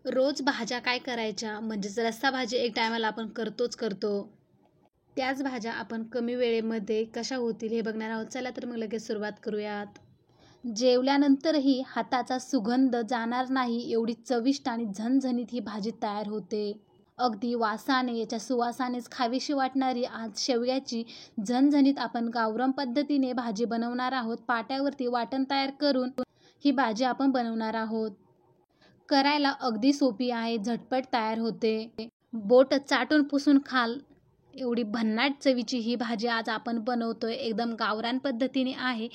रोज भाज्या काय करायच्या म्हणजेच रस्सा भाजी एक टायमाला आपण करतो. त्याच भाज्या आपण कमी वेळेमध्ये कशा होतील हे बघणार आहोत. चला तर मग लगेच सुरुवात करूयात. जेवल्यानंतरही हाताचा सुगंध जाणार नाही एवढी चविष्ट आणि झणझणीत ही भाजी तयार होते. अगदी वासाने याच्या सुवासानेच खावीशी वाटणारी आज शेवग्याची झणझणीत आपण गावरान पद्धतीने भाजी बनवणार आहोत. पाट्यावरती वाटण तयार करून ही भाजी आपण बनवणार आहोत. करायला अगदी सोपी आहे, झटपट तयार होते. बोट चाटून पुसून खाल एवढी भन्नाट चवीची ही भाजी आज आपण बनवतोय. एकदम गावरान पद्धतीने आहे.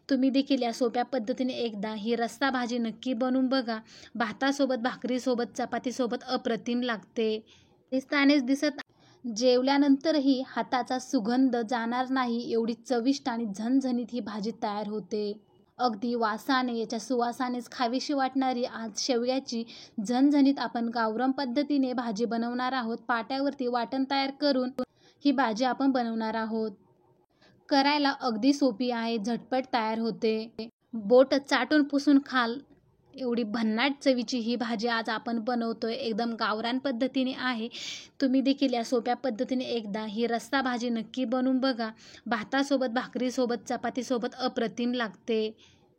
तुम्ही देखील या सोप्या पद्धतीने एकदा ही रस्सा भाजी नक्की बनवून बघा. भातासोबत, भाकरीसोबत, चपातीसोबत अप्रतिम लागते. दिसतानेच दिसत जेवल्यानंतरही हाताचा सुगंध जाणार नाही एवढी चविष्ट आणि झणझणीत ही भाजी तयार होते. अगदी वासाने याच्या सुवासानेच खावीशी वाटणारी आज शेवग्याची झणझणीत आपण गावरान पद्धतीने भाजी बनवणार आहोत. पाट्यावरती वाटण तयार करून ही भाजी आपण बनवणार आहोत. करायला अगदी सोपी आहे, झटपट तयार होते. बोट चाटून पुसून खाल एवढी भन्नाट चवीची ही भाजी आज आपण बनवतोय. एकदम गावरान पद्धतीने आहे. तुम्ही देखील या सोप्या पद्धतीने एकदा ही रस्सा भाजी नक्की बनवून बघा. भातासोबत, भाकरीसोबत, चपातीसोबत अप्रतिम लागते.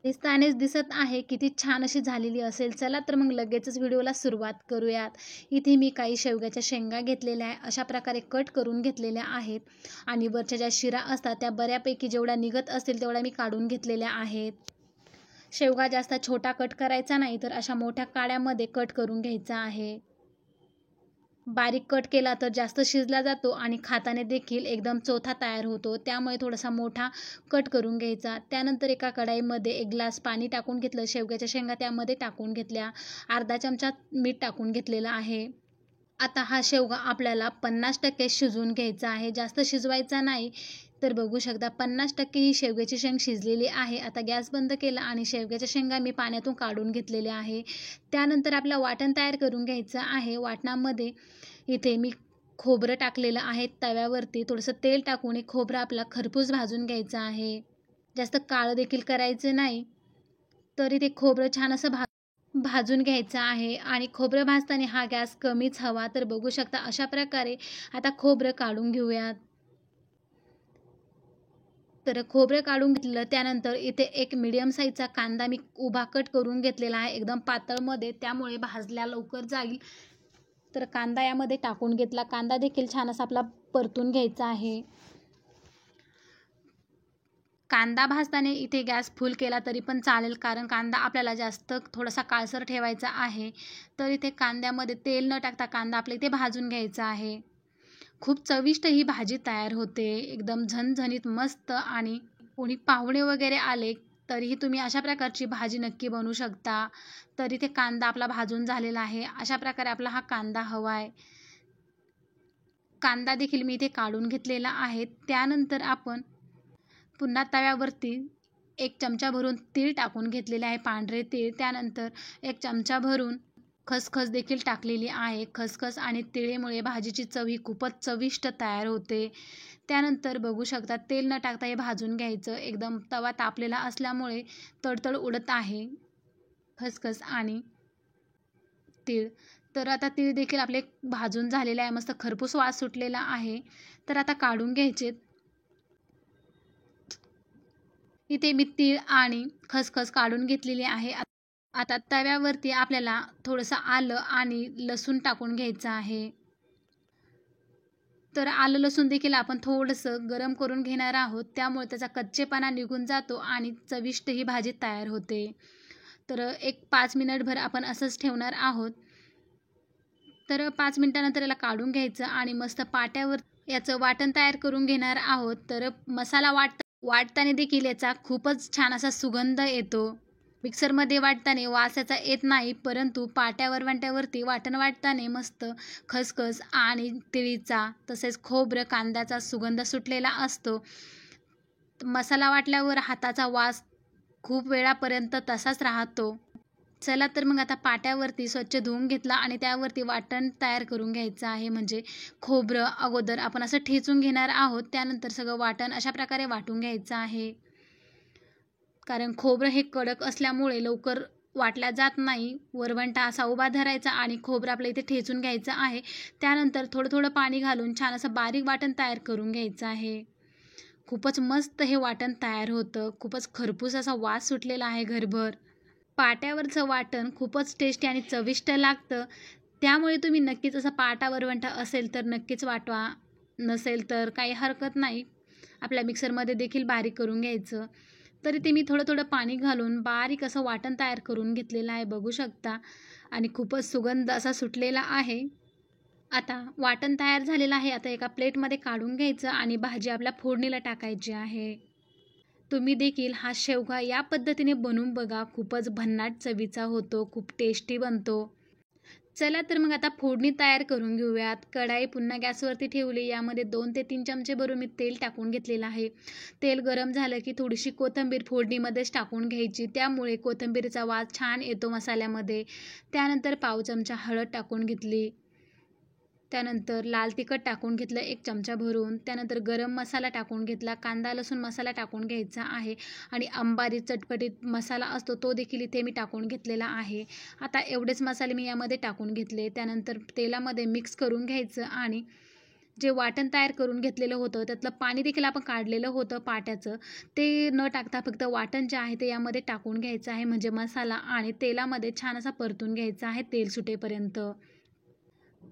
दिसतानेच दिसत आहे किती छान अशी झालेली असेल. चला तर मग लगेचच व्हिडिओला सुरुवात करूयात. इथे मी काही शेवग्याच्या शेंगा घेतलेल्या आहे. अशा प्रकारे कट करून घेतलेल्या आहेत आणि वरच्या ज्या शिरा असतात त्या बऱ्यापैकी जेवढ्या निघत असतील तेवढ्या मी काढून घेतलेल्या आहेत. शेवगा जास्त छोटा कट करायचा नाही, तर अशा मोठ्या काड्यामध्ये कट करून घ्यायचा आहे. बारीक कट केला तर जास्त शिजला जातो आणि खाताने देखील एकदम चोथा तयार होतो. त्यामुळे थोडासा मोठा कट करून घ्यायचा. त्यानंतर एका कढाईमध्ये 1 ग्लास पाणी टाकून घेतलं. शेवग्याच्या शेंगा त्यामध्ये टाकून घेतल्या. अर्धा चमचा मीठ टाकून घेतलेलं आहे. आता हा शेवगा आपल्याला 50% शिजवून घ्यायचा आहे, जास्त शिजवायचा नाही. तर बघू शकता 50% ही शेवग्याची शेंग शिजलेली आहे. आता गॅस बंद केला आणि शेवग्याच्या शेंगा मी पाण्यातून काढून घेतलेल्या आहे. त्यानंतर आपला वाटण तयार करून घ्यायचं आहे. वाटणामध्ये इथे मी खोबरं टाकलेलं आहे. तव्यावरती थोडंसं तेल टाकून एक खोबरं आपला खरपूस भाजून घ्यायचं आहे. जास्त काळं देखील करायचं नाही. तरी ते खोबरं छान असं भाजून घ्यायचं आहे आणि खोबरं भाजताना हा गॅस कमीच हवा. तर बघू शकता अशा प्रकारे आता खोबरं काढून घेऊयात. तर खोबरं काढून घेतलं. त्यानंतर इथे एक मीडियम साईजचा कांदा मी उभा कट करून घेतलेला आहे, एकदम पातळमध्ये, त्यामुळे भाजल्या लवकर जाईल. तर कांदा यामध्ये टाकून घेतला. कांदा देखील छान असा आपला परतून घ्यायचा आहे. कांदा भाजताना इथे गॅस फुल केला तरी पण चालेल, कारण कांदा आपल्याला जास्त थोडासा काळसर ठेवायचा आहे. तर इथे कांद्यामध्ये तेल न टाकता कांदा आपल्या इथे भाजून घ्यायचा आहे. खूप चविष्ट ही भाजी तयार होते, एकदम झणझणीत मस्त. आणि कोणी पाहुणे वगैरे आले तरीही तुम्ही अशा प्रकारची भाजी नक्की बनवू शकता. तर इथे कांदा आपला भाजून झालेला आहे. अशा प्रकारे आपला हा कांदा हवा आहे. कांदा देखील मी इथे काढून घेतलेला आहे. त्यानंतर आपण पुन्हा तव्यावरती 1 चमचा भरून तीळ टाकून घेतलेले आहे, पांढरे तीळ. त्यानंतर 1 चमचा भरून खसखस देखील टाकलेली आहे. खसखस आणि तिळेमुळे भाजीची चव ही खूपच चविष्ट तयार होते. त्यानंतर बघू शकता तेल न टाकता हे भाजून घ्यायचं. एकदम तवा तापलेला असल्यामुळे तडतड उडत आहे खसखस आणि तीळ. तर आता तीळ देखील आपले भाजून झालेले आहे, मस्त खरपूस वास सुटलेला आहे. तर आता काढून घ्यायचे. इथे मी तीळ आणि खसखस काढून घेतलेली आहे. आता तव्यावरती आपल्याला थोडंसं आलं आणि लसूण टाकून घ्यायचं आहे. तर आलं लसूण देखील आपण थोडंसं गरम करून घेणार आहोत, त्यामुळे त्याचा कच्चेपणा निघून जातो आणि चविष्ट ही भाजी तयार होते. तर एक 5 मिनिटभर आपण असंच ठेवणार आहोत. तर 5 मिनिटानंतर याला काढून घ्यायचं आणि मस्त पाट्यावर याचं वाटण तयार करून घेणार आहोत. तर मसाला वाटताना देखील याचा खूपच छान असा सुगंध येतो. मिक्सरमध्ये वाटताना वास याचा येत नाही, परंतु वाट्यावरती वाटण वाटताना मस्त खसखस आणि तिळीचा तसेच खोबरं कांद्याचा सुगंध सुटलेला असतो. मसाला वाटल्यावर हाताचा वास खूप वेळापर्यंत तसाच राहतो. चला तर मग आता पाट्यावरती स्वच्छ धुवून घेतला आणि त्यावरती वाटण तयार करून घ्यायचं आहे. म्हणजे खोबरं अगोदर आपण असं ठेचून घेणार आहोत. त्यानंतर सगळं वाटण अशा प्रकारे वाटून घ्यायचं आहे, कारण खोबरं हे कडक असल्यामुळे लवकर वाटला जात नाही. वरवंटा असा उभा धरायचा आणि खोबरं आपलं इथे ठेचून घ्यायचं आहे. त्यानंतर थोडं थोडं पाणी घालून छान असं बारीक वाटण तयार करून घ्यायचं आहे. खूपच मस्त हे वाटण तयार होतं. खूपच खरपूस असा वास सुटलेला आहे घरभर. पाट्यावरचं वाटण खूपच टेस्टी आणि चविष्ट लागतं. त्यामुळे तुम्ही नक्कीच असा पाटा वरवंटा असेल तर नक्कीच वाटवा. नसेल तर काही हरकत नाही. आपल्या मिक्सरमध्ये देखील बारीक करून घ्यायचं. तरी ते मी थोडं थोडं पाणी घालून बारीक असं वाटण तयार करून घेतलेलं आहे, बघू शकता. आणि खूपच सुगंध असा सुटलेला आहे. आता वाटण तयार झालेलं आहे. आता एका प्लेटमध्ये काढून घ्यायचं आणि भाजी आपल्या फोडणीला टाकायची आहे. तुम्ही देखील हा शेवगा या पद्धतीने बनवून बघा. खूपच भन्नाट चवीचा होतो, खूप टेस्टी बनतो. चला तर मग आता फोडणी तयार करून घेऊयात. कढाई पुन्हा गॅसवरती ठेवली. यामध्ये 2 ते 3 चमचे भरून मी तेल टाकून घेतलेलं आहे. तेल गरम झालं की थोडीशी कोथिंबीर फोडणीमध्येच टाकून घ्यायची. त्यामुळे कोथिंबीरचा वास छान येतो मसाल्यामध्ये. त्यानंतर पाव चमचा हळद टाकून घेतली. त्यानंतर लाल तिखट टाकून घेतलं 1 चमचा भरून. त्यानंतर गरम मसाला टाकून घेतला. कांदा लसूण मसाला टाकून घ्यायचा आहे आणि अंबारी चटपटीत मसाला असतो तो देखील इथे मी टाकून घेतलेला आहे. आता एवढेच मसाले मी यामध्ये टाकून घेतले. त्यानंतर तेलामध्ये मिक्स करून घ्यायचं आणि जे वाटण तयार करून घेतलेलं होतं त्यातलं पाणी देखील आपण काढलेलं होतं पाट्याचं, ते न टाकता फक्त वाटण जे आहे ते यामध्ये टाकून घ्यायचं आहे. म्हणजे मसाला आणि तेलामध्ये छान असा परतून घ्यायचा आहे तेल सुटेपर्यंत.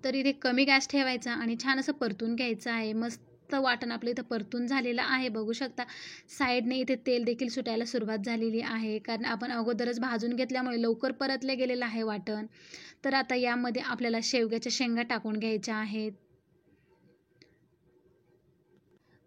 तर इथे कमी गॅस ठेवायचा आणि छान असं परतून घ्यायचं आहे. मस्त वाटण आपलं इथं परतून झालेलं आहे, बघू शकता. साईडने इथे तेल देखील सुटायला सुरुवात झालेली आहे, कारण आपण अगोदरच भाजून घेतल्यामुळे लवकर परतले गेलेलं आहे वाटण. तर आता यामध्ये आपल्याला शेवग्याच्या शेंगा टाकून घ्यायच्या आहेत.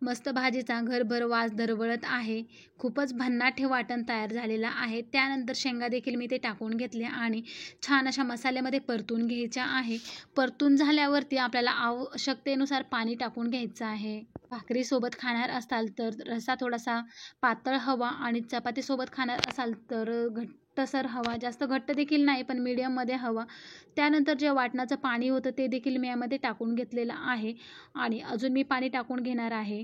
मस्त भाजीचा घरभर वास दरवळत आहे. खूपच भन्नाट हे वाटण तयार झालेलं आहे. त्यानंतर शेंगा देखील मी ते टाकून घेतल्या आणि छान अशा मसाल्यामध्ये परतून घ्यायच्या आहे. परतून झाल्यावरती आपल्याला आवश्यकतेनुसार पाणी टाकून घ्यायचं आहे. भाकरीसोबत खाणार असाल तर रस्सा थोडासा पातळ हवा आणि चपातीसोबत खाणार असाल तर घट्टसर हवा. जास्त घट्ट देखील नाही, पण मीडियममध्ये हवा. त्यानंतर जे वाटणाचं पाणी होतं ते देखील मी यामध्ये टाकून घेतलेलं आहे आणि अजून मी पाणी टाकून घेणार आहे.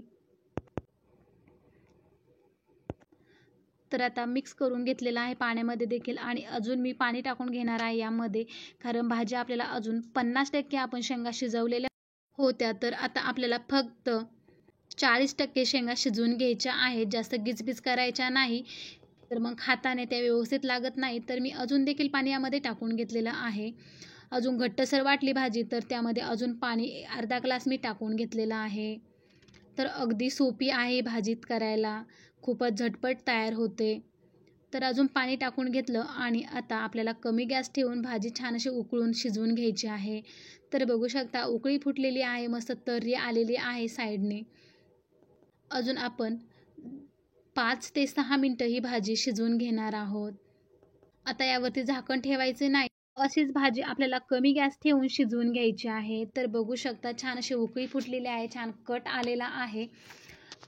तर आता मिक्स करून घेतलेलं आहे पाण्यामध्ये देखील आणि अजून मी पाणी टाकून घेणार आहे यामध्ये, कारण भाज्या आपल्याला अजून 50% आपण शेंगा शिजवलेल्या होत्या. तर आता आपल्याला फक्त 40% शेंगा शिजवून घ्यायच्या आहेत. जास्त गिचबिच करायच्या नाही, तर मग खाताना त्या व्यवस्थित लागत नाही. तर मी अजून देखील पाणी यामध्ये टाकून घेतलेलं आहे. अजून घट्टसर वाटली भाजी तर त्यामध्ये अजून पाणी अर्धा ग्लास मी टाकून घेतलेलं आहे. तर अगदी सोपी आहे भाजीत करायला, खूपच झटपट तयार होते. तर अजून पाणी टाकून घेतलं आणि आता आपल्याला कमी गॅस ठेवून भाजी छान अशी उकळून शिजवून घ्यायची आहे. तर बघू शकता उकळी फुटलेली आहे, मस्त तर्री आलेली आहे साईडने. अजून आपण 5 ते 6 मिनटं ही भाजी शिजवून घेणार आहोत. आता यावरती झाकण ठेवायचे नाही. अशीच भाजी आपल्याला कमी गॅस ठेवून शिजवून घ्यायची आहे. तर बघू शकता छान अशी उकळी फुटलेली आहे, छान कट आलेला आहे.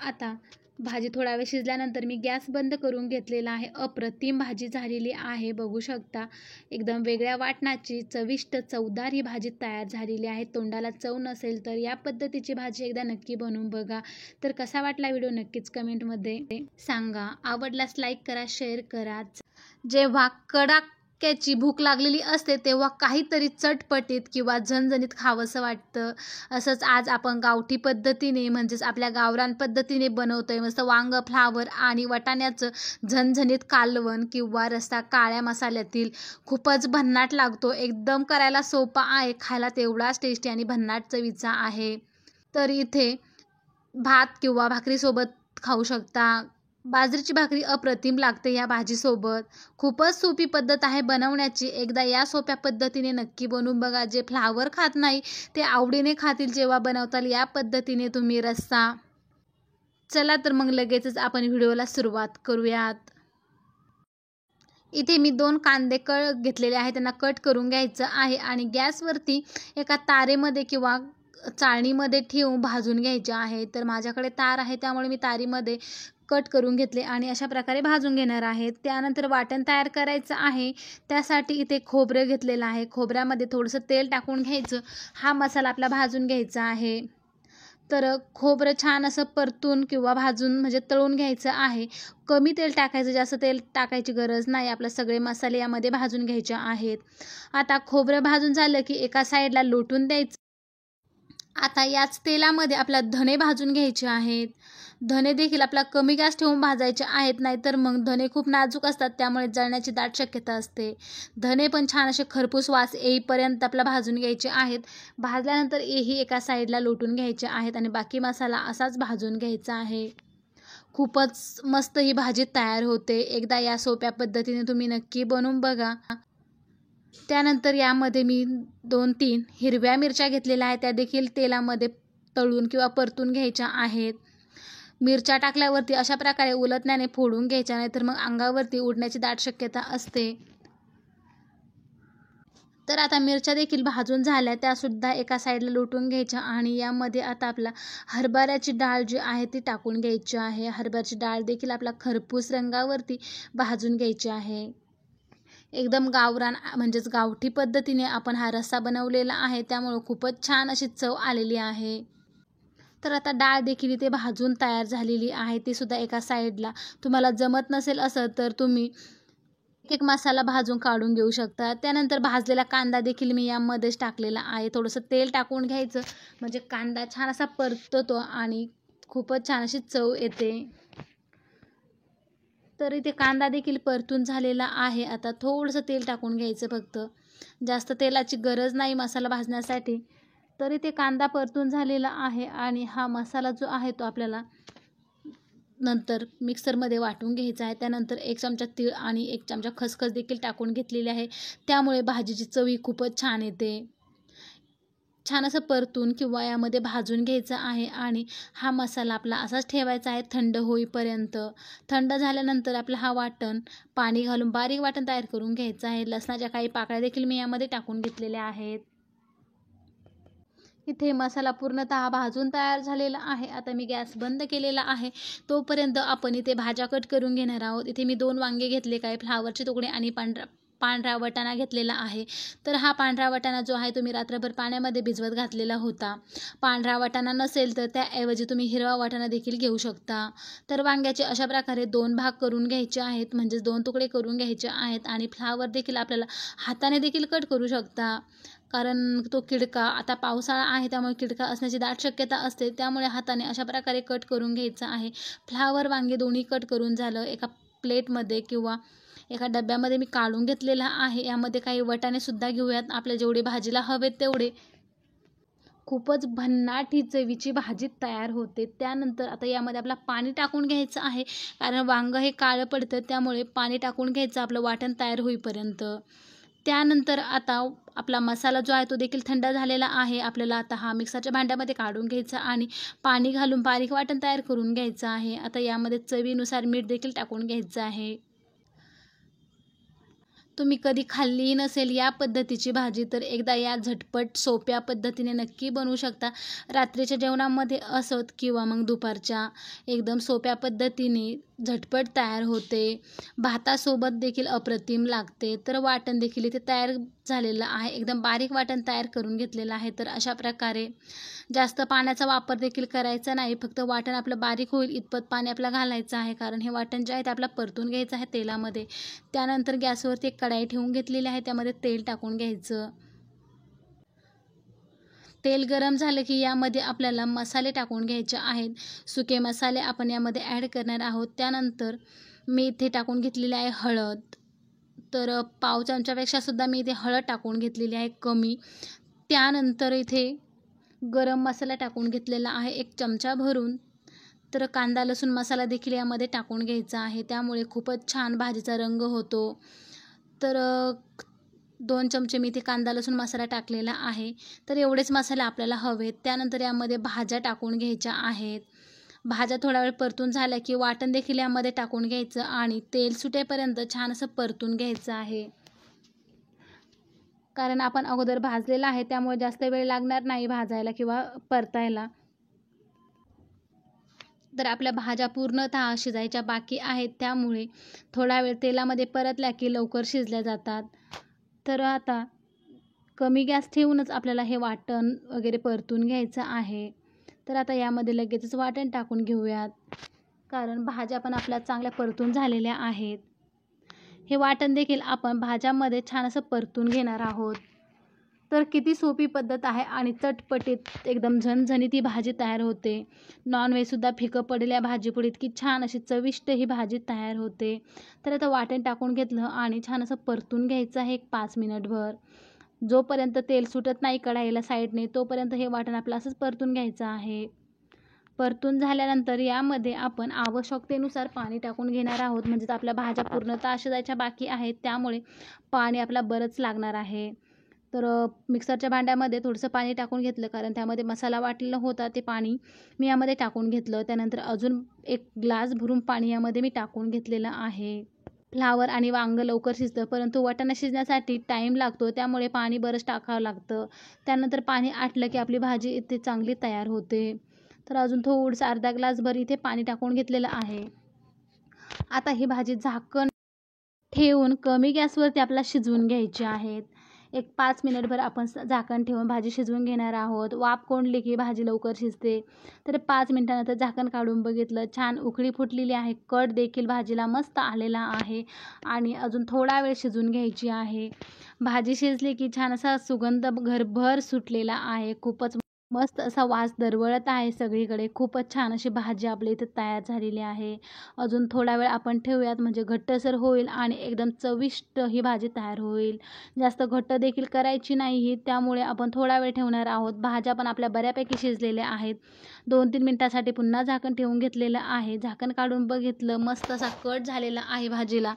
आता भाजी थोडा वेळ शिजल्यानंतर मी गॅस बंद करून घेतलेला आहे. अप्रतिम भाजी झालेली आहे, बघू शकता. एकदम वेगळ्या वाटणाची चविष्ट चवदार ही भाजी तयार झालेली आहे. तोंडाला चव नसेल तर या पद्धतीची भाजी एकदा नक्की बनवून बघा. तर कसा वाटला व्हिडिओ नक्कीच कमेंटमध्ये सांगा. आवडल्यास लाईक करा, शेअर करा. जेव्हा कडाक्याची भूक लागलेली असते तेव्हा काहीतरी चटपटीत किंवा झणझणीत खावंसं वाटतं. असंच आज आपण गावठी पद्धतीने म्हणजेच आपल्या गावरान पद्धतीने बनवतोय. मस्त वांग, फ्लावर आणि वाटाण्याचं झणझणीत कालवण किंवा रस्सा काळ्या मसाल्यातील. खूपच भन्नाट लागतो. एकदम करायला सोपा आहे, खायला तेवढाच टेस्टी आणि भन्नाट चवीचा आहे. तर इथे भात किंवा भाकरीसोबत खाऊ शकता. बाजरीची भाकरी अप्रतिम लागते या भाजीसोबत. खूपच सोपी पद्धत आहे बनवण्याची. एकदा या सोप्या पद्धतीने नक्की बनवून बघा. जे फ्लावर खात नाही ते आवडीने खातील जेव्हा बनवताल या पद्धतीने तुम्ही रस्सा. चला तर मग लगेचच आपण व्हिडिओला सुरुवात करूयात. इथे मी 2 कांदे घेतलेले आहेत, त्यांना कट करून घ्यायचं आहे आणि गॅसवरती एका तारेमध्ये किंवा चाळणीमध्ये ठेवून भाजून घ्यायचे आहे. तर माझ्याकडे तार आहे त्यामुळे मी तारीमध्ये कट करून घेतले आणि अशा प्रकारे भाजून घेणार आहे. त्यानंतर वाटण तयार करायचं आहे. त्यासाठी इथे खोबरं घेतलेलं आहे. खोबऱ्यामध्ये थोडंसं तेल टाकून घ्यायचं. हा मसाला आपला भाजून घ्यायचा आहे. तर खोबरं छान असं परतून किंवा भाजून म्हणजे तळून घ्यायचं आहे. कमी तेल टाकायचं, जास्त तेल टाकायची गरज नाही. आपले सगळे मसाले यामध्ये भाजून घ्यायचे आहेत. आता खोबरं भाजून झालं की एका साईडला लोटून द्यायचं. आता याच तेलामध्ये आपला धणे भाजून घ्यायचे आहेत. धणे देखील आपला कमी गॅस ठेवून भाजायचे आहेत, नाहीतर मग धणे खूप नाजूक असतात, त्यामुळे जळण्याची दाट शक्यता असते. धणे पण छान असे खरपूस वास येईपर्यंत आपला भाजून घ्यायचे आहेत. भाजल्यानंतर हेही एका साईडला लोटून घ्यायचे आहेत आणि बाकी मसाला असाच भाजून घ्यायचा आहे. खूपच मस्त ही भाजी तयार होते. एकदा या सोप्या पद्धतीने तुम्ही नक्की बनवून बघा. त्यानंतर यामध्ये मी 2-3 हिरव्या मिरच्या घेतलेल्या आहेत. त्या देखील तेलामध्ये तळून किंवा परतून घ्यायच्या आहेत. मिरच्या टाकल्यावरती अशा प्रकारे उलटण्याने फोडून घ्यायच्या, नाहीतर मग अंगावरती उडण्याची दाट शक्यता असते. तर आता मिरच्या देखील भाजून झाल्या, त्यासुद्धा एका साईडला लोटून घ्यायच्या आणि यामध्ये आता आपला हरभऱ्याची डाळ जी आहे ती टाकून घ्यायची आहे. हरभऱ्याची डाळ देखील आपला खरपूस रंगावरती भाजून घ्यायची आहे. एकदम गावरान म्हणजेच गावठी पद्धतीने आपण हा रस्सा बनवलेला आहे, त्यामुळे खूपच छान अशी चव आलेली आहे. तर आता डाळ देखील इथे भाजून तयार झालेली आहे, ती सुद्धा एका साईडला. तुम्हाला जमत नसेल असं तर तुम्ही एक मसाला भाजून काढून घेऊ शकता. त्यानंतर भाजलेला कांदा देखील मी यामध्येच टाकलेला आहे. थोडंसं तेल टाकून घ्यायचं, म्हणजे कांदा छान असा परततो आणि खूपच छान अशी चव येते. तर इथे कांदा देखील परतून झालेला आहे. आता थोडंसं तेल टाकून घ्यायचं फक्त, जास्त तेलाची गरज नाही मसाला भाजण्यासाठी. तर इथे कांदा परतून झालेला आहे आणि हा मसाला जो आहे तो आपल्याला नंतर मिक्सरमध्ये वाटून घ्यायचा आहे. त्यानंतर 1 चमचा तीळ आणि 1 चमचा खसखस देखील टाकून घेतलेली आहे. त्यामुळे भाजीची चव ही खूपच छान येते. छान असं परतून किंवा यामध्ये भाजून घ्यायचं आहे आणि हा मसाला आपला असाच ठेवायचा आहे थंड होईपर्यंत. थंड झाल्यानंतर आपलं हा वाटण पाणी घालून बारीक वाटण तयार करून घ्यायचं आहे. लसणाच्या काही पाकळ्या देखील मी यामध्ये टाकून घेतलेल्या आहेत. इथे मसाला पूर्णतः भाजून तयार झालेला आहे. आता मी गॅस बंद केलेला आहे. तोपर्यंत आपण इथे भाज्या कट करून घेणार आहोत. इथे मी 2 वांगे घेतले, काही फ्लावरचे तुकडे आणि पांढरा वाटाणा घेतलेला आहे. तर हा पांढरा वाटाणा जो आहे तो मी रात्रभर पाण्यामध्ये भिजवत घातलेला होता. पांढरा वाटाणा नसेल तर त्याऐवजी तुम्ही हिरवा वाटाणा देखील घेऊ शकता. तर वांग्याचे अशा प्रकारे 2 भाग करून घ्यायचे आहेत, म्हणजेच 2 तुकडे करून घ्यायचे आहेत. आणि फ्लावर देखील आपल्याला हाताने देखील कट करू शकता, कारण तो किडका, आता पावसाळा आहे त्यामुळे किडका असण्याची दाट शक्यता असते, त्यामुळे हाताने अशा प्रकारे कट करून घ्यायचं आहे. फ्लावर वांगे दोन्ही कट करून झालं. एका प्लेटमध्ये किंवा एका डब्यामध्ये मी काढून घेतलेला आहे. यामध्ये काही वाटाणेसुद्धा घेऊयात, आपल्या जेवढे भाजीला हवेत तेवढे. खूपच भन्नाट ही चवीची भाजी तयार होते. त्यानंतर आता यामध्ये आपला पाणी टाकून घ्यायचं आहे, कारण वांगं हे काळं पडतं, त्यामुळे पाणी टाकून घ्यायचं आपलं वाटण तयार होईपर्यंत. त्यानंतर आता आपला मसाला जो आहे तो देखील थंड झालेला आहे. आपल्याला आता हा मिक्सरच्या भांड्यामध्ये काढून घ्यायचा आणि पाणी घालून बारीक वाटण तयार करून घ्यायचं आहे. आता यामध्ये चवीनुसार मीठ देखील टाकून घ्यायचं आहे. तुम्ही कधी खाल्ली नसेल या पद्धतीची भाजी, तर एकदा या झटपट सोप्या पद्धतीने नक्की बनवू शकता. रात्रीच्या जेवणामध्ये असोत किंवा मग दुपारच्या, एकदम सोप्या पद्धतीने झटपट तयार होते. भातासोबत देखील अप्रतिम लागते. तर वाटण देखील इथे तयार झालेलं आहे. एकदम बारीक वाटण तयार करून घेतलेलं आहे. तर अशा प्रकारे जास्त पाण्याचा वापर देखील करायचा नाही, फक्त वाटण आपलं बारीक होईल इतपत पाणी आपलं घालायचं आहे, कारण हे वाटण जे आहे ते आपल्याला परतून घ्यायचं आहे तेलामध्ये. त्यानंतर गॅसवरती एक कढाई ठेवून घेतलेली आहे, त्यामध्ये तेल टाकून घ्यायचं. तेल गरम झालं की यामध्ये आपल्याला मसाले टाकून घ्यायचे आहेत. सुके मसाले आपण यामध्ये ॲड करणार आहोत. त्यानंतर मी इथे टाकून घेतलेली आहे हळद. तर पाव चमच्यापेक्षा सुद्धा मी इथे हळद टाकून घेतलेली आहे कमी. त्यानंतर इथे गरम मसाला टाकून घेतलेला आहे 1 चमचा भरून. तर कांदा लसूण मसाला देखील यामध्ये टाकून घ्यायचा आहे, त्यामुळे खूपच छान भाजीचा रंग होतो. तर 2 चमचे मी इथे कांदा लसूण मसाला टाकलेला आहे. तर एवढेच मसाले आपल्याला हवेत. त्यानंतर यामध्ये भाज्या टाकून घ्यायच्या आहेत. भाज्या थोडा वेळ परतून झाल्या की वाटण देखील यामध्ये टाकून घ्यायचं आणि तेल सुटेपर्यंत छान असं परतून घ्यायचं आहे, कारण आपण अगोदर भाजलेलं आहे, त्यामुळे जास्त वेळ लागणार नाही भाजायला किंवा परतायला. तर आपल्या भाज्या पूर्णतः शिजायच्या बाकी आहेत, त्यामुळे थोडा वेळ तेलामध्ये परतल्या की लवकर शिजल्या जातात. तर आता कमी गॅस ठेवूनच आपल्याला हे वाटण वगैरे परतून घ्यायचं आहे. तर आता यामध्ये लगेचच वाटण टाकून घेऊयात, कारण भाज्या पण आपल्या चांगल्या परतून झालेल्या आहेत. हे वाटण देखील आपण भाज्यामध्ये छान असं परतून घेणार आहोत. तर किती सोपी पद्धत आहे आणि चटपटीत एकदम झणझणीत ही भाजी तयार होते. नॉनव्हेजसुद्धा फिकं पडेल या भाजीपुढे इतकी छान अशी चविष्ट ही भाजी तयार होते. तर आता वाटण टाकून घेतलं आणि छान असं परतून घ्यायचं आहे 5 मिनिटभर. जोपर्यंत तेल सुटत नाही कढाईला साईडने तोपर्यंत हे वाटण आपलं असंच परतून घ्यायचं आहे. परतून झाल्यानंतर यामध्ये आपण आवश्यकतेनुसार पाणी टाकून घेणार आहोत. म्हणजे आपल्या भाज्या पूर्णतः शिजायच्या बाकी आहेत, त्यामुळे पाणी आपल्याला बरंच लागणार आहे. तर मिक्सरच्या भांड्यामध्ये थोडंसं पाणी टाकून घेतलं, कारण त्यामध्ये मसाला वाटलेला होता. ते पाणी मी यामध्ये टाकून घेतलं. त्यानंतर अजून 1 ग्लास भरून पाणी यामध्ये मी टाकून घेतलेलं आहे. फ्लावर आणि वांगं लवकर शिजतं, परंतु वाटाणा शिजण्यासाठी टाईम लागतो, त्यामुळे पाणी बरंच टाकावं लागतं. त्यानंतर पाणी आटलं की आपली भाजी इथे चांगली तयार होते. तर अजून थोडंसं अर्धा ग्लासभर इथे पाणी टाकून घेतलेलं आहे. आता ही भाजी झाकण ठेवून कमी गॅसवरती आपल्याला शिजवून घ्यायची आहेत. 5 मिनिटभर आपण झाकण ठेवून भाजी शिजवून घेणार आहोत. वाफ कोंडली की भाजी लवकर शिजते. तर 5 मिनिटानंतर झाकण काढून बघितलं, छान उकळी फुटलेली आहे. कट देखील भाजीला मस्त आलेला आहे आणि अजून थोडा वेळ शिजवून घ्यायची आहे. भाजी शिजली की छान असा सुगंध घरभर सुटलेला आहे. खूपच मस्त असा वास दरवळत आहे सगळीकडे. खूपच छान अशी भाजी आपल्या इथे तयार झालेली आहे. अजून थोडा वेळ आपण ठेवूयात, म्हणजे घट्टसर होईल आणि एकदम चविष्ट ही भाजी तयार होईल. जास्त घट्ट देखील करायची नाही, त्यामुळे आपण थोडा वेळ ठेवणार आहोत. भाज्या पण आपल्या बऱ्यापैकी शिजलेल्या आहेत. 2-3 मिनिटासाठी पुन्हा झाकण ठेवून घेतलेलं आहे. झाकण काढून बघितलं, मस्त असा कट झालेला आहे भाजीला.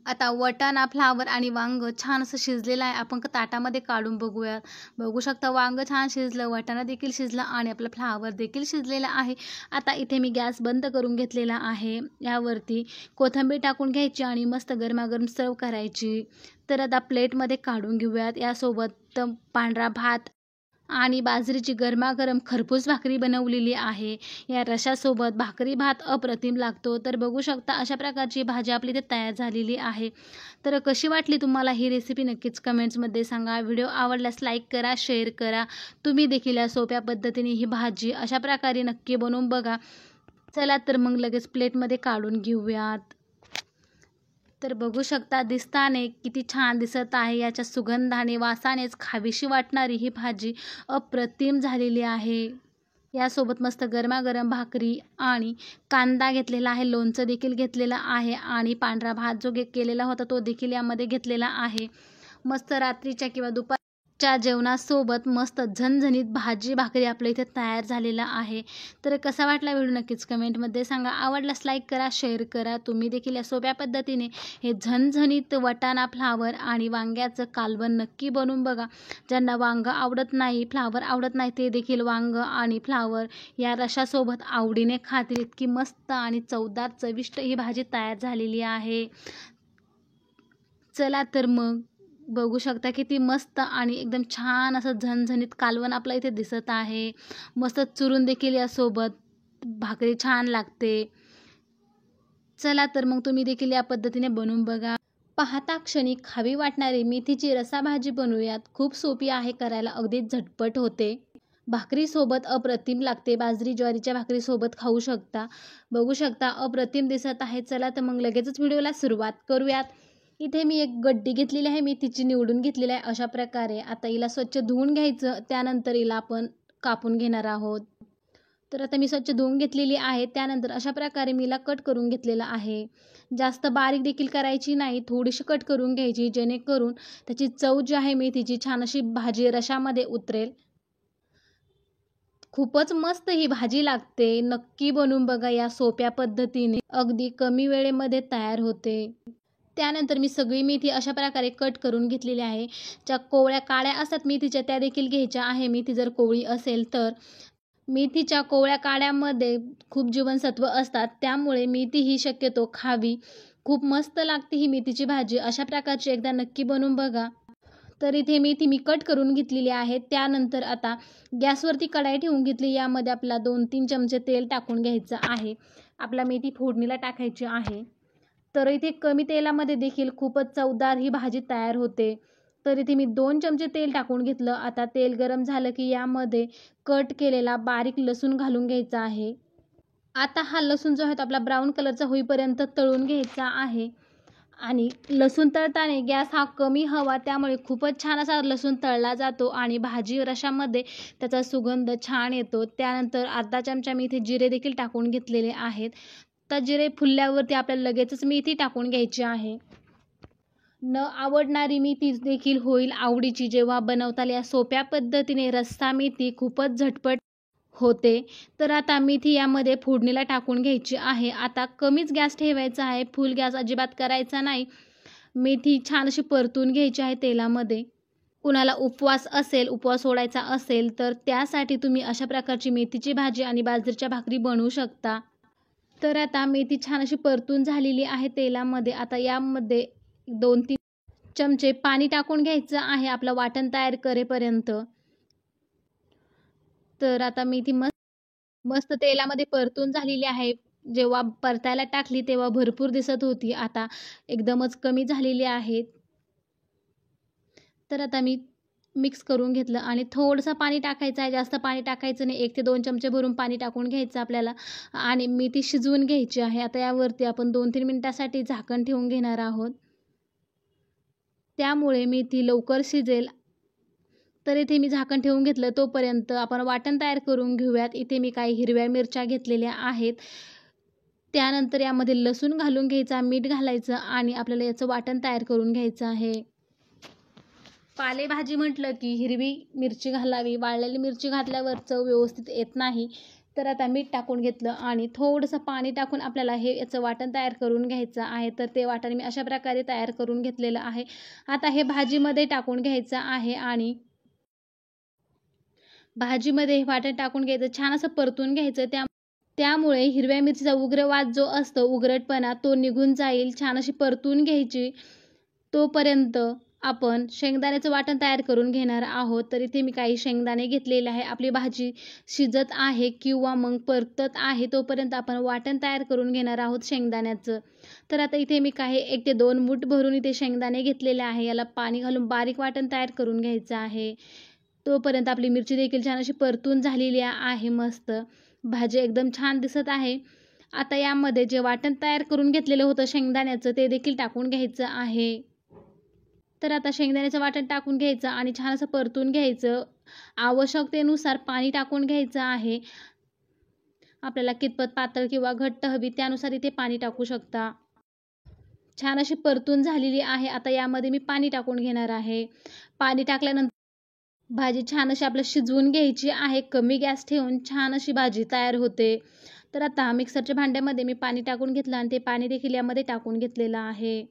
आता वाटाणा, फ्लावर आणि वांगं छान असं शिजलेलं आहे. आपण ताटामध्ये काढून बघूयात. बघू शकता वांगं छान शिजलं, वाटाणा देखील शिजला आणि आपलं फ्लावर देखील शिजलेलं आहे. आता इथे मी गॅस बंद करून घेतलेला आहे. यावरती कोथिंबीर टाकून घ्यायची आणि मस्त गरमागरम सर्व करायची. तर आता प्लेटमध्ये काढून घेऊयात. यासोबत पांढरा भात आणि बाजरीची गरमागरम खरपूस भाकरी बनवलेली आहे. या रशासोबत भाकरी भात अप्रतिम लागतो. तर बघू शकता अशा प्रकारची भाजी आपली इथे तयार झालेली आहे. तर कशी वाटली तुम्हाला ही रेसिपी नक्कीच कमेंट्समध्ये सांगा. व्हिडिओ आवडल्यास लाईक करा, शेअर करा. तुम्ही देखील या सोप्या पद्धतीने ही भाजी अशा प्रकारे नक्की बनवून बघा. चला तर मग लगेच प्लेटमध्ये काढून घेऊयात. तर बघू शकता दिसताने किती छान दिसत आहे. याच्या सुगंधाने, वासानेच खावीशी वाटणारी ही भाजी अप्रतिम झालेली आहे. यासोबत मस्त गरमागरम भाकरी आणि कांदा घेतलेला आहे, लोणचं देखील घेतलेलं आहे आणि पांढरा भात जो केलेला होता तो देखील यामध्ये घेतलेला आहे. मस्त रात्रीच्या किंवा दुपारच्या जेवणासोबत मस्त झणझणीत भाजी भाकरी आपल्या इथे तयार झालेला आहे. तर कसा वाटला व्हिडिओ नक्कीच कमेंटमध्ये सांगा. आवडल्यास लाईक करा, शेअर करा. तुम्ही देखील या सोप्या पद्धतीने हे झणझणीत वाटाणा, फ्लावर आणि वांग्याचं कालवण नक्की बनवून बघा. ज्यांना वांगं आवडत नाही, फ्लावर आवडत नाही, ते देखील वांगं आणि फ्लावर या रशासोबत आवडीने खातील. इतकी मस्त आणि चवदार चविष्ट ही भाजी तयार झालेली आहे. चला तर मग बघू शकता किती मस्त आणि एकदम छान असं झणझणीत कालवण आपल्या इथे दिसत आहे. मस्त चुरून देखील यासोबत भाकरी छान लागते. चला तर मग तुम्ही देखील या पद्धतीने बनवून बघा. पाहता क्षणी खावी वाटणारी मेथीची रसाभाजी बनवूयात. खूप सोपी आहे करायला, अगदी झटपट होते. भाकरीसोबत अप्रतिम लागते. बाजरी ज्वारीच्या भाकरीसोबत खाऊ शकता. बघू शकता अप्रतिम दिसत आहे. चला तर मग लगेचच व्हिडिओला सुरुवात करूयात. इथे मी एक गड्डी घेतलेली आहे, मेथीची निवडून घेतलेली आहे अशा प्रकारे. आता हिला स्वच्छ धुवून घ्यायचं, त्यानंतर हिला आपण कापून घेणार आहोत. तर आता मी स्वच्छ धुवून घेतलेली आहे. त्यानंतर अशा प्रकारे मी हिला कट करून घेतलेलं आहे. जास्त बारीक देखील करायची नाही, थोडीशी कट करून घ्यायची, जेणेकरून त्याची चव जी आहे मेथीची छान अशी भाजी रशामध्ये उतरेल. खूपच मस्त ही भाजी लागते. नक्की बनवून बघा या सोप्या पद्धतीने, अगदी कमी वेळेमध्ये तयार होते. त्यानंतर मी सगळी मेथी अशा प्रकारे कट करून घेतलेली आहे. ज्या कोवळ्या काळ्या असतात मेथीच्या त्या देखील घ्यायच्या आहे. मेथी जर कोवळी असेल तर. मेथीच्या कोवळ्या काड्यामध्ये खूप जीवनसत्व असतात, त्यामुळे मेथी ही शक्यतो खावी. खूप मस्त लागते ही मेथीची भाजी. अशा प्रकारची एकदा नक्की बनवून बघा. तर इथे मेथी मी कट करून घेतलेली आहे. त्यानंतर आता गॅसवरती कढाई ठेवून घेतली. यामध्ये आपला 2-3 चमचे तेल टाकून घ्यायचं आहे. आपला मेथी फोडणीला टाकायची आहे. तर इथे कमी तेलामध्ये देखील खूपच चवदार ही भाजी तयार होते. तर इथे मी 2 चमचे तेल टाकून घेतलं. आता तेल गरम झालं की यामध्ये कट केलेला बारीक लसूण घालून घ्यायचा आहे. आता हा लसूण जो आहे तो आपला ब्राऊन कलरचा होईपर्यंत तळून घ्यायचा आहे. आणि लसूण तळताना गॅस हा कमी हवा, त्यामुळे खूपच छान असा लसूण तळला जातो आणि भाजी रशामध्ये त्याचा सुगंध छान येतो. त्यानंतर अर्धा चमचा मी इथे जिरे देखील टाकून घेतलेले आहेत. तर जिरे फुलल्यावरती आपल्याला लगेचच मेथी टाकून घ्यायची आहे. न आवडणारी मेथी देखील होईल आवडीची जेव्हा बनवताल. या सोप्या पद्धतीने रस्सा मेथी खूपच झटपट होते. तर आता मेथी यामध्ये फोडणीला टाकून घ्यायची आहे. आता कमीच गॅस ठेवायचा आहे, फुल गॅस अजिबात करायचा नाही. मेथी छान अशी परतून घ्यायची आहे तेलामध्ये. कुणाला उपवास सोडायचा असेल तर त्यासाठी तुम्ही अशा प्रकारची मेथीची भाजी आणि बाजरीच्या भाकरी बनवू शकता. तर आता मेथी छान अशी परतून झालेली आहे तेलामध्ये. आता यामध्ये 2-3 चमचे पाणी टाकून घ्यायचं आहे आपलं वाटण तयार करेपर्यंत. तर आता मेथी मस्त तेलामध्ये परतून झालेली आहे. जेव्हा परतायला टाकली तेव्हा भरपूर दिसत होती, आता एकदमच कमी झालेली आहे. तर आता मी मिक्स करून घेतलं आणि थोडंसं पाणी टाकायचं आहे, जास्त पाणी टाकायचं नाही. 1 ते 2 चमचे भरून पाणी टाकून घ्यायचं आपल्याला आणि मेथी शिजवून घ्यायची आहे. आता यावरती आपण 2-3 मिनिटासाठी झाकण ठेवून घेणार आहोत. त्यामुळे मेथी लवकर शिजेल. तर इथे मी झाकण ठेवून घेतलं. तोपर्यंत आपण वाटण तयार करून घेऊयात. इथे मी काही हिरव्या मिरच्या घेतलेल्या आहेत. त्यानंतर यामध्ये लसूण घालून घ्यायचा, मीठ घालायचं आणि आपल्याला याचं वाटण तयार करून घ्यायचं आहे. पालेभाजी म्हटलं की हिरवी मिरची घालावी. वाळलेली मिरची घातल्यावर चव व्यवस्थित येत नाही. तर आता मीठ टाकून घेतलं आणि थोडंसं पाणी टाकून आपल्याला याचं वाटण तयार करून घ्यायचं आहे. तर ते वाटण मी अशा प्रकारे तयार करून घेतलेलं आहे. आता हे भाजीमध्ये टाकून घ्यायचं आहे आणि भाजीमध्ये वाटण टाकून घ्यायचं, छान असं परतून घ्यायचं. त्यामुळे हिरव्या मिरचीचा उग्र वास जो असतो, उघरटपणा तो निघून जाईल. छान अशी परतून घ्यायची. तोपर्यंत आपण शेंगदाण्याचं वाटण तयार करून घेणार आहोत. तर इथे मी काही शेंगदाणे घेतलेले आहे. आपली भाजी शिजत आहे किंवा मग परतत आहे तोपर्यंत आपण वाटण तयार करून घेणार आहोत शेंगदाण्याचं. तर आता इथे मी काही 1 ते 2 मूठ भरून इथे शेंगदाणे घेतलेले आहे. याला पाणी घालून बारीक वाटण तयार करून घ्यायचं आहे. तोपर्यंत आपली मिरची देखील छान अशी परतून झालेली आहे. मस्त भाजी एकदम छान दिसत आहे. आता यामध्ये जे वाटण तयार करून घेतलेलं होतं शेंगदाण्याचं ते देखील टाकून घ्यायचं आहे. तर आता शेंगदाण्याचं वाटण टाकून घ्यायचं आणि छान असं परतून घ्यायचं. आवश्यकतेनुसार पाणी टाकून घ्यायचं आहे. आपल्याला कितपत पातळ किंवा घट्ट हवी त्यानुसार इथे पाणी टाकू शकता. छान अशी परतून झालेली आहे. आता यामध्ये मी पाणी टाकून घेणार आहे. पाणी टाकल्यानंतर भाजी छान अशी आपल्याला शिजवून घ्यायची आहे. कमी गॅस ठेवून छान अशी भाजी तयार होते. तर आता मिक्सरच्या भांड्यामध्ये मी पाणी टाकून घेतलं आणि ते पाणी देखील यामध्ये टाकून घेतलेलं आहे.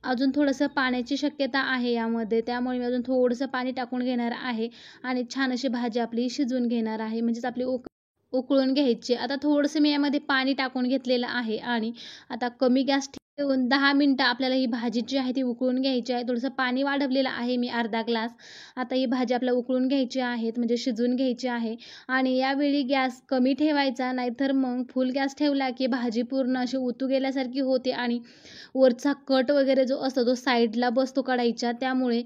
अजून थोडंसं पाण्याची शक्यता आहे यामध्ये, त्यामुळे मी अजून थोडंसं पाणी टाकून घेणार आहे आणि छान अशी भाजी आपली शिजवून घेणार आहे. म्हणजेच आपली उकळून घ्यायची. आता थोडंसं मी यामध्ये पाणी टाकून घेतलेलं आहे आणि आता कमी गॅस ठेवून 10 मिनिटं आपल्याला ही भाजी जी आहे ती उकळून घ्यायची आहे. थोडंसं पाणी वाढवलेलं आहे मी अर्धा ग्लास. आता ही भाजी आपल्याला उकळून घ्यायची आहे, म्हणजे शिजवून घ्यायची आहे आणि यावेळी गॅस कमी ठेवायचा, नाहीतर मग फुल गॅस ठेवला की भाजी पूर्ण अशी उतू गेल्यासारखी होते आणि वरचा कट वगैरे जो असतो तो साईडला बसतो कढईच्या. त्यामुळे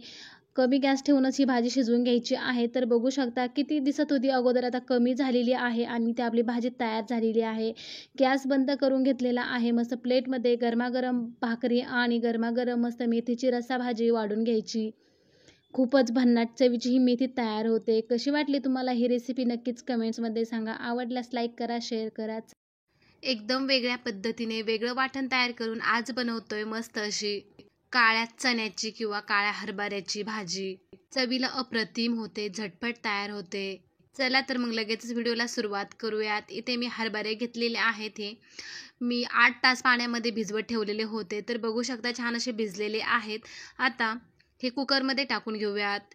कमी गॅस ठेवूनच ही भाजी शिजवून घ्यायची आहे. तर बघू शकता किती दिसत होती अगोदर, आता कमी झालेली आहे आणि ती आपली भाजी तयार झालेली आहे. गॅस बंद करून घेतलेला आहे. मस्त प्लेटमध्ये गरमागरम भाकरी आणि गरमागरम मस्त मेथीची रस्सा भाजी वाढून घ्यायची. खूपच भन्नाट चवीची ही मेथी तयार होते. कशी वाटली तुम्हाला ही रेसिपी नक्कीच कमेंट्समध्ये सांगा. आवडल्यास लाईक करा, शेअर करा. एकदम वेगळ्या पद्धतीने वेगळं वाटण तयार करून आज बनवतोय मस्त अशी काळ्या चण्याची किंवा काळ्या हरभऱ्याची भाजी. चवीला अप्रतिम होते, झटपट तयार होते. चला तर मग लगेचच व्हिडिओला सुरुवात करूयात. इथे मी हरभरे घेतलेले आहेत. हे मी 8 तास पाण्यामध्ये भिजवत ठेवलेले होते. तर बघू शकता छान असे भिजलेले आहेत. आता हे कुकरमध्ये टाकून घेऊयात.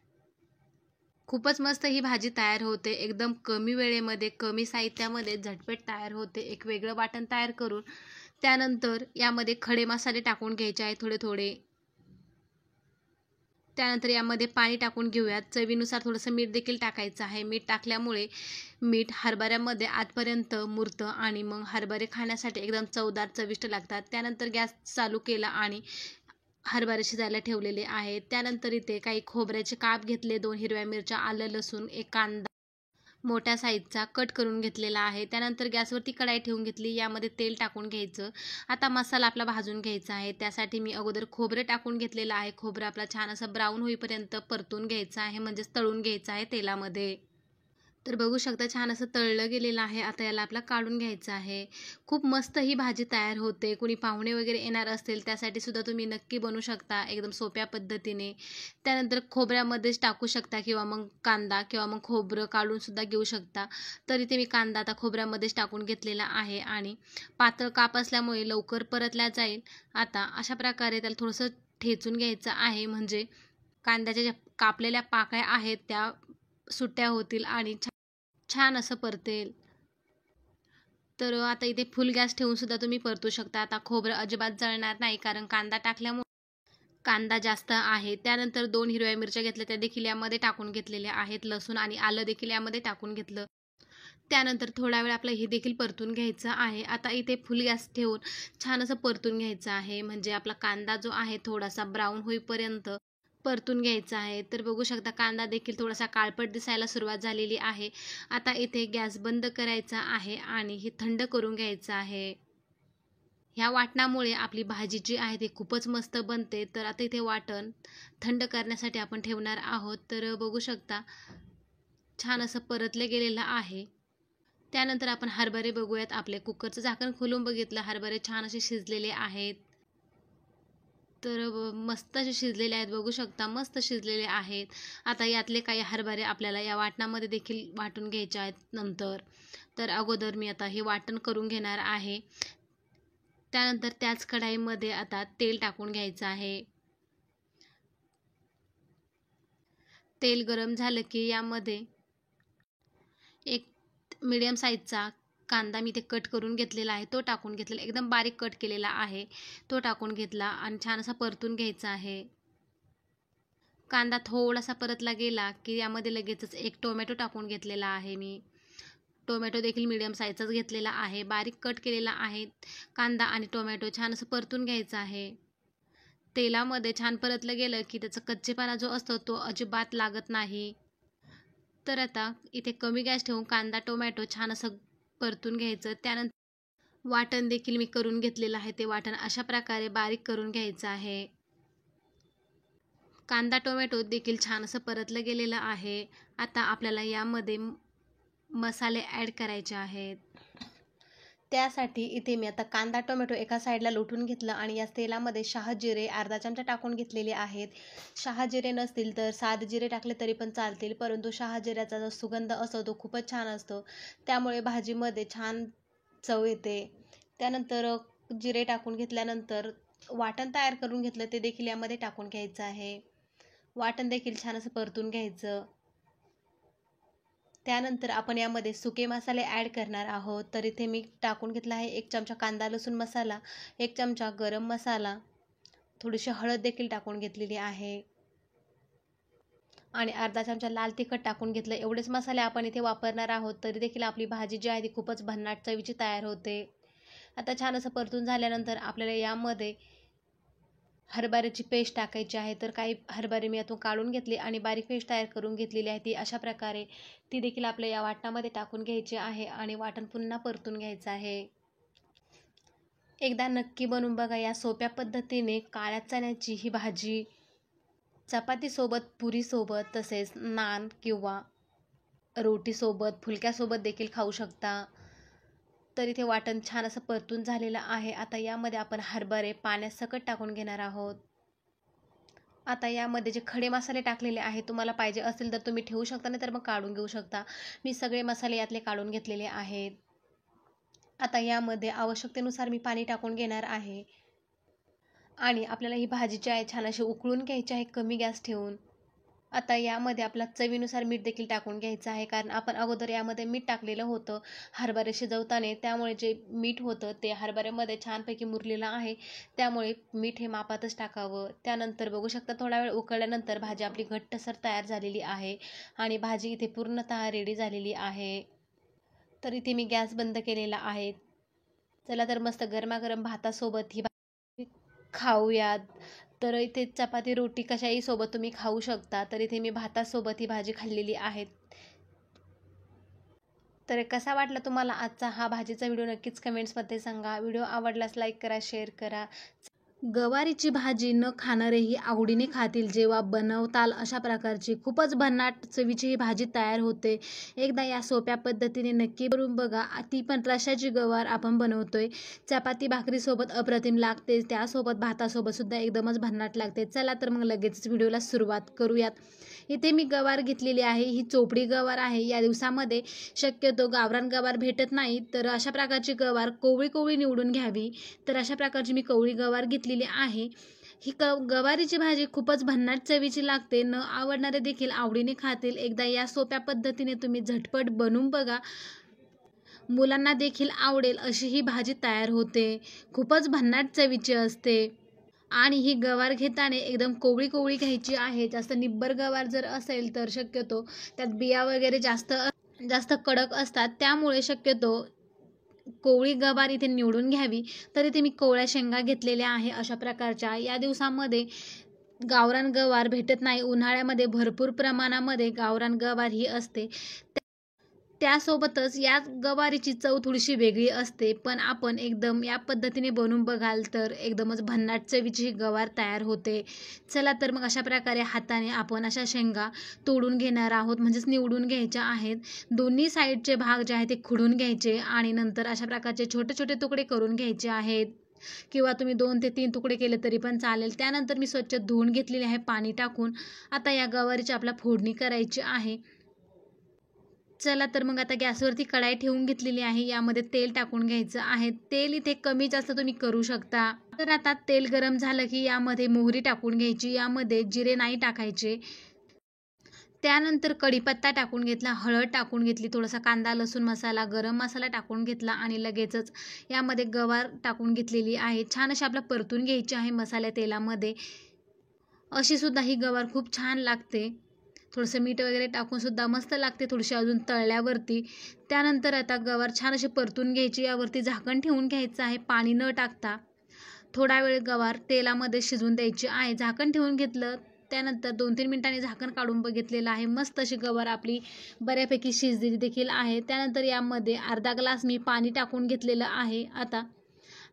खूपच मस्त ही भाजी तयार होते. एकदम कमी वेळेमध्ये कमी साहित्यामध्ये झटपट तयार होते. एक वेगळं वाटण तयार करून त्यानंतर यामध्ये खडे मसाले टाकून घ्यायचे आहेत थोडे थोडे. त्यानंतर यामध्ये पाणी टाकून घेऊयात. चवीनुसार थोडंसं मीठ देखील टाकायचं आहे. मीठ टाकल्यामुळे मीठ हरभऱ्यामध्ये आतपर्यंत मुरतं आणि मग हरभरे खाण्यासाठी एकदम चवदार चविष्ट लागतात. त्यानंतर गॅस चालू केला आणि हरभरे शिजायला ठेवलेले आहेत. त्यानंतर इथे काही खोबऱ्याचे काप घेतले, 2 हिरव्या मिरच्या, आलं, लसूण, एक कांदा मोठ्या साईजचा कट करून घेतलेला आहे. त्यानंतर गॅसवरती कढाई ठेवून घेतली. यामध्ये तेल टाकून घ्यायचं. आता मसाला आपला भाजून घ्यायचा आहे. त्यासाठी मी अगोदर खोबरं टाकून घेतलेलं आहे. खोबरं आपला छान असं ब्राऊन होईपर्यंत परतून घ्यायचं आहे, म्हणजेच तळून घ्यायचं आहे तेलामध्ये. तर बघू शकता छान असं तळलं गेलेलं आहे. आता याला आपला काढून घ्यायचं आहे. खूप मस्त ही भाजी तयार होते. कोणी पाहुणे वगैरे येणार असतील त्यासाठी सुद्धा तुम्ही नक्की बनवू शकता एकदम सोप्या पद्धतीने. त्यानंतर खोबऱ्यामध्येच टाकू शकता किंवा मग कांदा किंवा मग खोबरं काढून सुद्धा घेऊ शकता. तर इथे मी कांदा आता खोबऱ्यामध्येच टाकून घेतलेला आहे आणि पातळ काप असल्यामुळे लवकर परतल्या जाईल. आता अशा प्रकारे त्याला थोडंसं ठेचून घ्यायचं आहे, म्हणजे कांद्याच्या ज्या कापलेल्या पाकळ्या आहेत त्या सुट्ट्या होतील आणि छान असं परतेल. तर आता इथे फुल गॅस ठेवून सुद्धा तुम्ही परतू शकता. आता खोबरं अजिबात जळणार नाही, कारण कांदा टाकल्यामुळे कांदा जास्त आहे. त्यानंतर 2 हिरव्या मिरच्या घेतल्या, त्या देखील यामध्ये टाकून घेतलेल्या आहेत. लसूण आणि आलं देखील यामध्ये टाकून घेतलं. त्यानंतर थोडा वेळ आपलं हे देखील परतून घ्यायचं आहे. आता इथे फुल गॅस ठेवून छान असं परतून घ्यायचं आहे, म्हणजे आपला कांदा जो आहे थोडासा ब्राऊन होईपर्यंत परतून घ्यायचा आहे. तर बघू शकता कांदा देखील थोडासा काळपट दिसायला सुरुवात झालेली आहे. आता इथे गॅस बंद करायचा आहे आणि हे थंड करून घ्यायचं आहे. ह्या वाटणामुळे आपली भाजी जी आहे ती खूपच मस्त बनते. तर आता इथे वाटण थंड करण्यासाठी आपण ठेवणार आहोत. तर बघू शकता छान असं परतले गेलेलं आहे. त्यानंतर आपण हरभरे बघूयात. आपले कुकरचं झाकण खोलून बघितलं, हरभरे छान असे शिजलेले आहेत. तर मस्त असे शिजलेले आहेत, बघू शकता मस्त शिजलेले आहेत. आता यातले काही हरभरे आपल्याला या वाटणामध्ये देखील वाटून घ्यायचे आहेत नंतर. तर अगोदर मी आता हे वाटण करून घेणार आहे. त्यानंतर त्याच कढाईमध्ये आता तेल टाकून घ्यायचं आहे. तेल गरम झालं की यामध्ये एक मीडियम साईजचा कांदा मी ते कट करून घेतलेला आहे, तो टाकून घेतलेला, एकदम बारीक कट केलेला आहे, तो टाकून घेतला आणि छान असा परतून घ्यायचा आहे. कांदा थोडासा परतला गेला की यामध्ये लगेचच एक टोमॅटो टाकून घेतलेला आहे मी. टोमॅटो देखील मीडियम साईजचाच घेतलेला आहे, बारीक कट केलेला आहे. कांदा आणि टोमॅटो छान असं परतून घ्यायचं आहे. तेलामध्ये छान परतलं गेलं की त्याचा कच्चेपणा जो असतो तो अजिबात लागत नाही. तर आता इथे कमी गॅस ठेवून कांदा टोमॅटो छान असं परतून घ्यायचं. त्यानंतर वाटण देखील मी करून घेतलेलं आहे, ते वाटण अशा प्रकारे बारीक करून घ्यायचं आहे. कांदा टोमॅटो देखील छान असं परतलं गेलेलं आहे. आता आपल्याला यामध्ये मसाले ॲड करायचे आहेत. त्यासाठी इथे मी आता कांदा टोमॅटो एका साईडला लुटून घेतलं आणि या तेलामध्ये शहाजिरे अर्धा चमचा टाकून घेतलेले आहेत. शहाजिरे नसतील तर साधे जिरे टाकले तरी पण चालतील, परंतु शहाजिऱ्याचा जो सुगंध असतो तो खूपच छान असतो, त्यामुळे भाजीमध्ये छान चव येते. त्यानंतर जिरे टाकून घेतल्यानंतर वाटण तयार करून घेतलं ते देखील यामध्ये टाकून घ्यायचं आहे. वाटण देखील छान असं परतून घ्यायचं. त्यानंतर आपण यामध्ये सुके मसाले ॲड करणार आहोत. तर इथे मी टाकून घेतला आहे 1 चमचा कांदा लसूण मसाला, 1 चमचा गरम मसाला, थोडीशी हळद देखील टाकून घेतलेली आहे आणि अर्धा चमचा लाल तिखट टाकून घेतलं. एवढेच मसाले आपण इथे वापरणार आहोत, तरी देखील आपली भाजी जी आहे ती खूपच भन्नाट चवीची तयार होते. आता छान असं परतून झाल्यानंतर आपल्याला यामध्ये हरभऱ्याची पेस्ट टाकायची आहे. तर काही हरभरे मी यातून काढून घेतले आणि बारीक पेस्ट तयार करून घेतलेली आहे. ती अशा प्रकारे ती देखील आपल्या या वाटणामध्ये टाकून घ्यायची आहे आणि वाटण पुन्हा परतून घ्यायचं आहे. एकदा नक्की बनवून बघा या सोप्या पद्धतीने काळ्या चण्याची ही भाजी चपातीसोबत, पुरीसोबत, तसेच नान किंवा रोटीसोबत, फुलक्यासोबत देखील खाऊ शकता. तर इथे वाटण छान असं परतून झालेलं आहे. आता यामध्ये आपण हरभरे पाण्यासकट टाकून घेणार आहोत. आता यामध्ये जे खडे मसाले टाकलेले आहेत, तुम्हाला पाहिजे असेल तर तुम्ही ठेवू शकता, नाही तर मग काढून घेऊ शकता. मी सगळे मसाले यातले काढून घेतलेले आहेत. आता यामध्ये आवश्यकतेनुसार मी पाणी टाकून घेणार आहे आणि आपल्याला ही भाजी जी आहे छान अशी उकळून घ्यायची आहे कमी गॅस ठेवून. आता यामध्ये आपला चवीनुसार मीठ देखील टाकून घ्यायचं आहे, कारण आपण अगोदर यामध्ये मीठ टाकलेलं होतं हरभरे शिजवताना, त्यामुळे जे मीठ होतं ते हरभऱ्यामध्ये छानपैकी मुरलेलं आहे, त्यामुळे मीठ हे मापातच टाकावं. त्यानंतर बघू शकता थोडा वेळ उकळल्यानंतर भाजी आपली घट्टसर तयार झालेली आहे आणि भाजी इथे पूर्णतः रेडी झालेली आहे. तर इथे मी गॅस बंद केलेला आहे. चला तर मस्त गरमागरम भातासोबत ही भाजी खाऊयात. तर इथे चपाती रोटी कशाही सोबत तुम्ही खाऊ शकता. तर इथे मी भातासोबत ही भाजी खाल्लेली आहे. तर कसा वाटला तुम्हाला आजचा हा भाजीचा व्हिडिओ नक्कीच कमेंट्समध्ये सांगा. व्हिडिओ आवडल्यास लाईक करा, शेअर करा. गवारीची भाजी न खाणारेही आवडीने खातील जेव्हा बनवताल अशा प्रकारची खूपच भन्नाट चवीची ही भाजी तयार होते. एकदा या सोप्या पद्धतीने नक्की बनवून बघा. ती पण रश्शाची गवार आपण बनवतोय. चपाती भाकरीसोबत अप्रतिम लागते, त्यासोबत भातासोबत सुद्धा एकदमच भन्नाट लागते. चला तर मग लगेच व्हिडिओला सुरुवात करूयात. इथे मी गवार घेतलेली आहे. ही चोपडी गवार आहे. या दिवसामध्ये शक्यतो गावरान गवार भेटत नाही, तर अशा प्रकारची गवार कोवळी कोवळी निवडून घ्यावी. तर अशा प्रकारची मी कोवळी गवार घेतलेली आहे. ही गवारीची भाजी खूपच भन्नाट चवीची लागते. न आवडणारे देखील आवडीने खातील. एकदा या सोप्या पद्धतीने तुम्ही झटपट बनवून बघा. मुलांना देखील आवडेल अशी ही भाजी तयार होते. खूपच भन्नाट चवीची असते. आणि ही गवार घेताना एकदम कोवळी कोवळी घ्यायची आहे. जास्त निब्बर गवार जर असेल तर शक्यतो त्यात बिया वगैरे जास्त कडक असतात, त्यामुळे शक्यतो कोवळी गवार इथे निवडून घ्यावी. तर इथे मी कोवळ्या शेंगा घेतलेल्या आहे अशा प्रकारच्या. या दिवसामध्ये गावरान गवार भेटत नाही. उन्हाळ्यामध्ये भरपूर प्रमाणामध्ये गावरान गवार ही असते. त्यासोबतच या गवारीची चव थोडीशी वेगळी असते, पण आपण एकदम या पद्धतीने बनवून बघाल तर एकदमच भन्नाट चवीची ही गवार तयार होते. चला तर मग अशा प्रकारे हाताने आपण अशा शेंगा तोडून घेणार आहोत, म्हणजेच निवडून घ्यायच्या आहेत. दोन्ही साईडचे भाग जे आहे ते खुडून घ्यायचे आणि नंतर अशा प्रकारचे छोटे छोटे तुकडे करून घ्यायचे आहेत, किंवा तुम्ही 2 ते 3 तुकडे केले तरी पण चालेल. त्यानंतर मी स्वच्छ धुवून घेतलेले आहे पाणी टाकून. आता या गवारीची आपल्याला फोडणी करायची आहे. चला तर मग आता गॅसवरती कढाई ठेवून घेतलेली आहे. यामध्ये तेल टाकून घ्यायचं आहे. तेल इथे कमी जास्त तुम्ही करू शकता. तर आता तेल गरम झालं की यामध्ये मोहरी टाकून घ्यायची. यामध्ये जिरे नाही टाकायचे. त्यानंतर कढीपत्ता टाकून घेतला, हळद टाकून घेतली, थोडासा कांदा लसूण मसाला गरम मसाला टाकून घेतला आणि लगेचच यामध्ये गवार टाकून घेतलेली आहे. छान अशी आपल्याला परतून घ्यायची आहे मसाल्या तेलामध्ये. अशी सुद्धा ही गवार खूप छान लागते. थोडंसं मीठ वगैरे टाकून सुद्धा मस्त लागते थोडीशी अजून तळल्यावरती. त्यानंतर आता गवार छान अशी परतून घ्यायची. यावरती झाकण ठेवून घ्यायचं आहे पाणी न टाकता. थोडा वेळ गवार तेलामध्ये शिजवून द्यायची आहे. झाकण ठेवून घेतलं. त्यानंतर 2-3 मिनिटांनी झाकण काढून बघितलेलं आहे. मस्त अशी गवार आपली बऱ्यापैकी शिजलेली देखील आहे. त्यानंतर यामध्ये अर्धा ग्लास मी पाणी टाकून घेतलेलं आहे. आता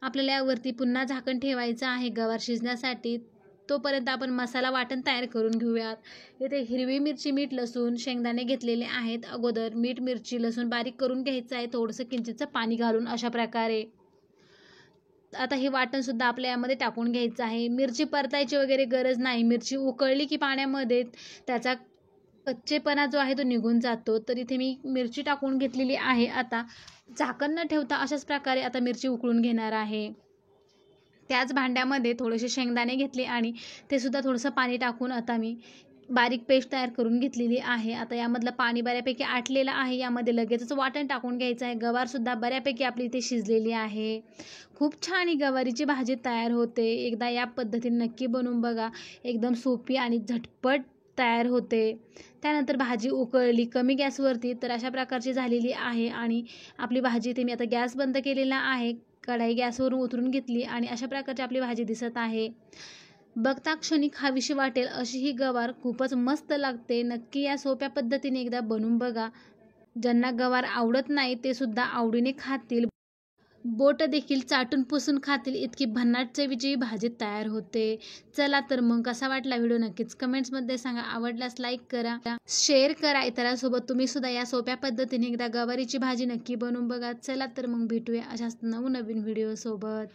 आपल्याला यावरती पुन्हा झाकण ठेवायचं आहे गवार शिजण्यासाठी. तोपर्यंत आपण मसाला वाटण तयार करून घेऊयात. इथे हिरवी मिरची, मीठ, लसूण, शेंगदाणे घेतलेले आहेत. अगोदर मीठ, मिरची, लसूण बारीक करून घ्यायचं आहे थोडंसं किंचितचं पाणी घालून अशा प्रकारे. आता हे वाटणसुद्धा आपल्या यामध्ये टाकून घ्यायचं आहे. मिरची परतायची वगैरे गरज नाही. मिरची उकळली की पाण्यामध्ये त्याचा कच्चेपणा जो आहे तो निघून जातो. तर इथे मी मिरची टाकून घेतलेली आहे. आता झाकण न ठेवता अशाच प्रकारे आता मिरची उकळून घेणार आहे. त्याच भांड्यामध्ये थोडेसे शेंगदाणे घेतले आणि ते सुद्धा थोडंसं पाणी टाकून आता मी बारीक पेस्ट तयार करून घेतलेली आहे. आता यामधलं पाणी बऱ्यापैकी आटलेलं आहे. यामध्ये लगेचच वाटण टाकून घ्यायचं आहे. गवारसुद्धा बऱ्यापैकी आपली इथे शिजलेली आहे. खूप छान ही गवारीची भाजी तयार होते. एकदा या पद्धतीने नक्की बनवून बघा. एकदम सोपी आणि झटपट तयार होते. त्यानंतर भाजी उकळली कमी गॅसवरती तर अशा प्रकारची झालेली आहे. आणि आपली भाजी इथे मी आता गॅस बंद केलेला आहे. कढाई गॅसवरून उतरून घेतली आणि अशा प्रकारची आपली भाजी दिसत आहे. बघता क्षणी खावीशी वाटेल अशी ही गवार खूपच मस्त लागते. नक्की या सोप्या पद्धतीने एकदा बनवून बघा. ज्यांना गवार आवडत नाही ते सुद्धा आवडीने खातील. बोट देखील चाटून पुसून खातील इतकी भन्नाट चवीची भाजी तयार होते. चला तर मग कसा वाटला व्हिडिओ नक्कीच कमेंट्समध्ये सांगा. आवडल्यास लाईक करा, शेअर करा इतरांसोबत. तुम्ही सुद्धा या सोप्या पद्धतीने एकदा गवारीची भाजी नक्की बनवून बघा. चला तर मग भेटूया अशाच नवनवीन व्हिडिओ सोबत.